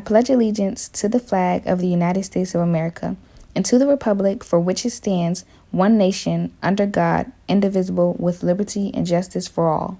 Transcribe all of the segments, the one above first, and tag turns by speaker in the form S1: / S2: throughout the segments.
S1: pledge allegiance to the flag of the United States of America and to the republic for which it stands, one nation, under God, indivisible, with liberty and justice for all.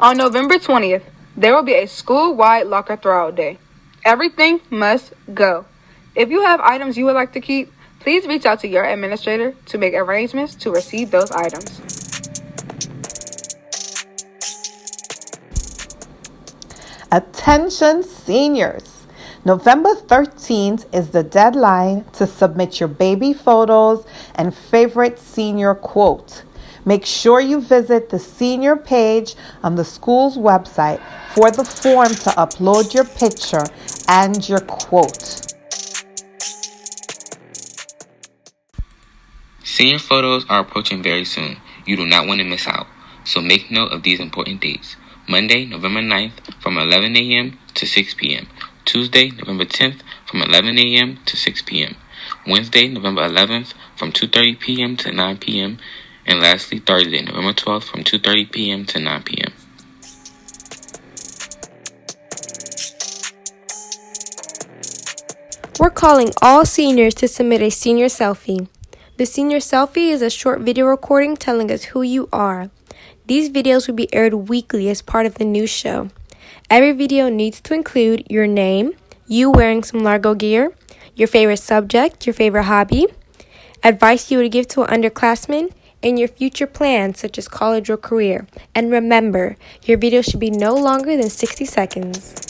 S2: On November 20th, there will be a school-wide locker throwout day. Everything must go. If you have items you would like to keep, please reach out to your administrator to make arrangements to receive those items.
S3: Attention seniors! November 13th is the deadline to submit your baby photos and favorite senior quote. Make sure you visit the senior page on the school's website for the form to upload your picture and your quote.
S4: Senior photos are approaching very soon. You do not want to miss out. So make note of these important dates. Monday, November 9th from 11 a.m. to 6 p.m. Tuesday, November 10th from 11 a.m. to 6 p.m. Wednesday, November 11th from 2:30 p.m. to 9 p.m. And lastly, Thursday, November 12th from 2:30 p.m. to 9 p.m.
S5: We're calling all seniors to submit a senior selfie. The senior selfie is a short video recording telling us who you are. These videos will be aired weekly as part of the new show. Every video needs to include your name, you wearing some Largo gear, your favorite subject, your favorite hobby, advice you would give to an underclassman, and your future plans such as college or career. And remember, your video should be no longer than 60 seconds.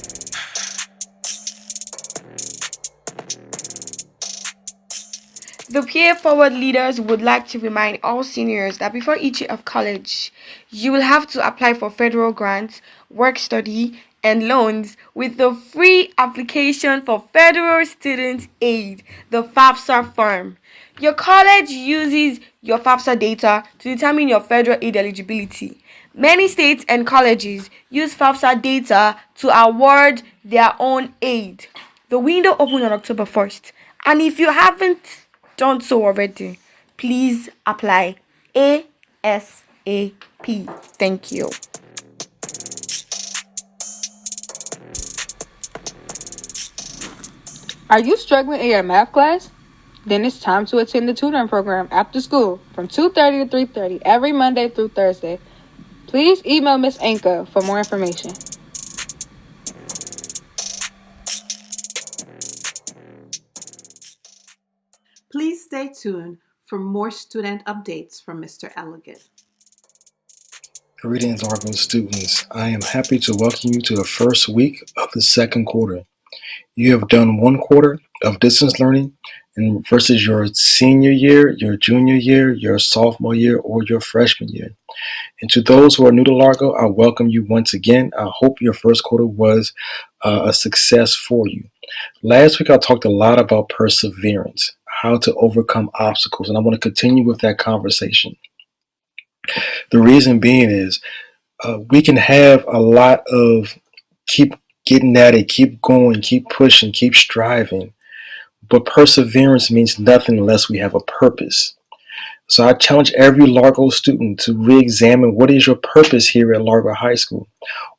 S6: The Peer Forward leaders would like to remind all seniors that before each year of college, you will have to apply for federal grants, work study, and loans with the free application for Federal Student Aid, the FAFSA form. Your college uses your FAFSA data to determine your federal aid eligibility. Many states and colleges use FAFSA data to award their own aid. The window opened on October 1st, and if you haven't done so already, please apply ASAP. Thank you.
S2: Are you struggling in your math class? Then it's time to attend the tutoring program after school from 2:30 to 3:30 every Monday through Thursday. Please email Ms. Anka for more information.
S7: Please stay tuned for more student updates from Mr. Elegant.
S8: Greetings, Largo students. I am happy to welcome you to the first week of the second quarter. You have done one quarter of distance learning and versus your senior year, your junior year, your sophomore year, or your freshman year. And to those who are new to Largo, I welcome you once again. I hope your first quarter was a success for you. Last week, I talked a lot about perseverance, how to overcome obstacles, and I want to continue with that conversation. The reason being is we can have a lot of keep getting at it, keep going, keep pushing, keep striving, but perseverance means nothing unless we have a purpose. So I challenge every Largo student to re-examine what is your purpose here at Largo High School.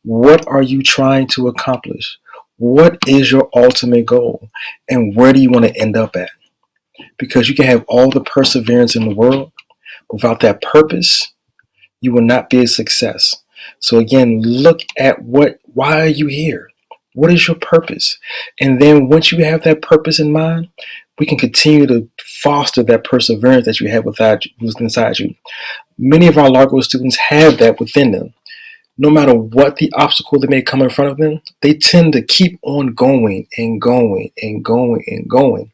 S8: What are you trying to accomplish? What is your ultimate goal? And where do you want to end up at? Because you can have all the perseverance in the world, without that purpose, you will not be a success. So again, look at why are you here? What is your purpose? And then once you have that purpose in mind, we can continue to foster that perseverance that you have inside you. Many of our Largo students have that within them. No matter what the obstacle that may come in front of them, they tend to keep on going and going and going and going.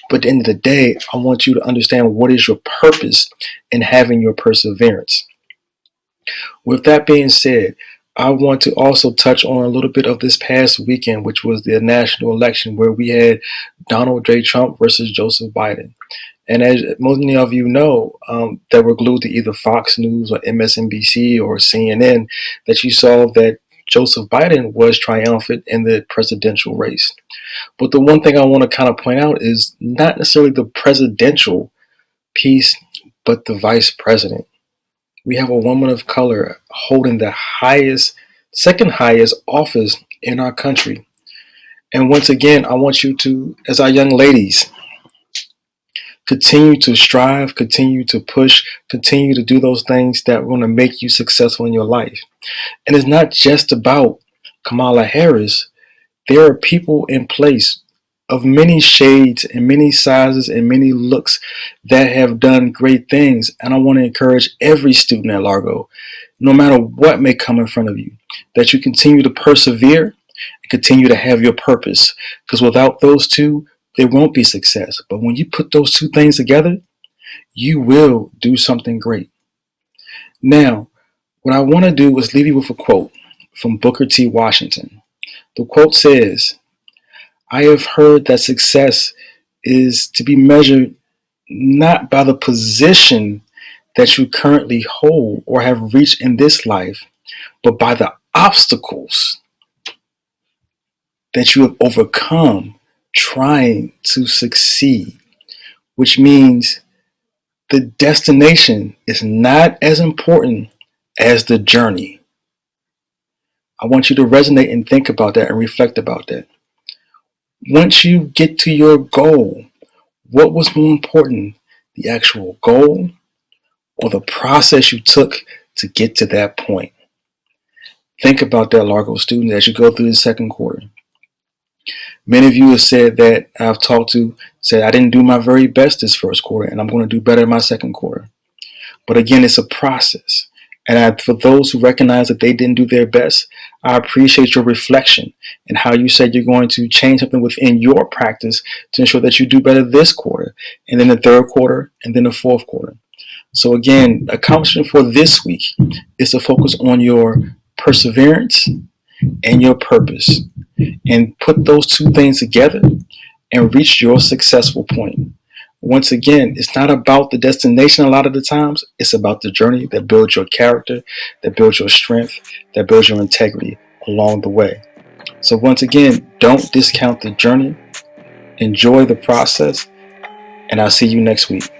S8: But at the end of the day, I want you to understand what is your purpose in having your perseverance. With that being said, I want to also touch on a little bit of this past weekend, which was the national election where we had Donald J. Trump versus Joseph Biden. And as many of you know, that were glued to either Fox News or MSNBC or CNN, that you saw that Joseph Biden was triumphant in the presidential race. But the one thing I want to kind of point out is not necessarily the presidential piece, but the vice president. We have a woman of color holding the second highest office in our country. And once again, I want you to, as our young ladies, continue to strive, continue to push, continue to do those things that are going to make you successful in your life. And it's not just about Kamala Harris. There are people in place of many shades and many sizes and many looks that have done great things. And I want to encourage every student at Largo, no matter what may come in front of you, that you continue to persevere and continue to have your purpose. Because without those two, there won't be success. But when you put those two things together, you will do something great. Now, what I want to do is leave you with a quote from Booker T. Washington. The quote says, "I have heard that success is to be measured not by the position that you currently hold or have reached in this life, but by the obstacles that you have overcome trying to succeed," which means the destination is not as important as the journey. I want you to resonate and think about that and reflect about that. Once you get to your goal, what was more important, the actual goal or the process you took to get to that point? Think about that, Largo student, as you go through the second quarter. Many of you have said that I've talked to, said I didn't do my very best this first quarter and I'm going to do better in my second quarter. But again, it's a process. And for those who recognize that they didn't do their best, I appreciate your reflection and how you said you're going to change something within your practice to ensure that you do better this quarter, and then the third quarter, and then the fourth quarter. So again, accomplishment for this week is to focus on your perseverance and your purpose, and put those two things together and reach your successful point. Once again, it's not about the destination a lot of the times. It's about the journey that builds your character, that builds your strength, that builds your integrity along the way. So once again, don't discount the journey. Enjoy the process, and I'll see you next week.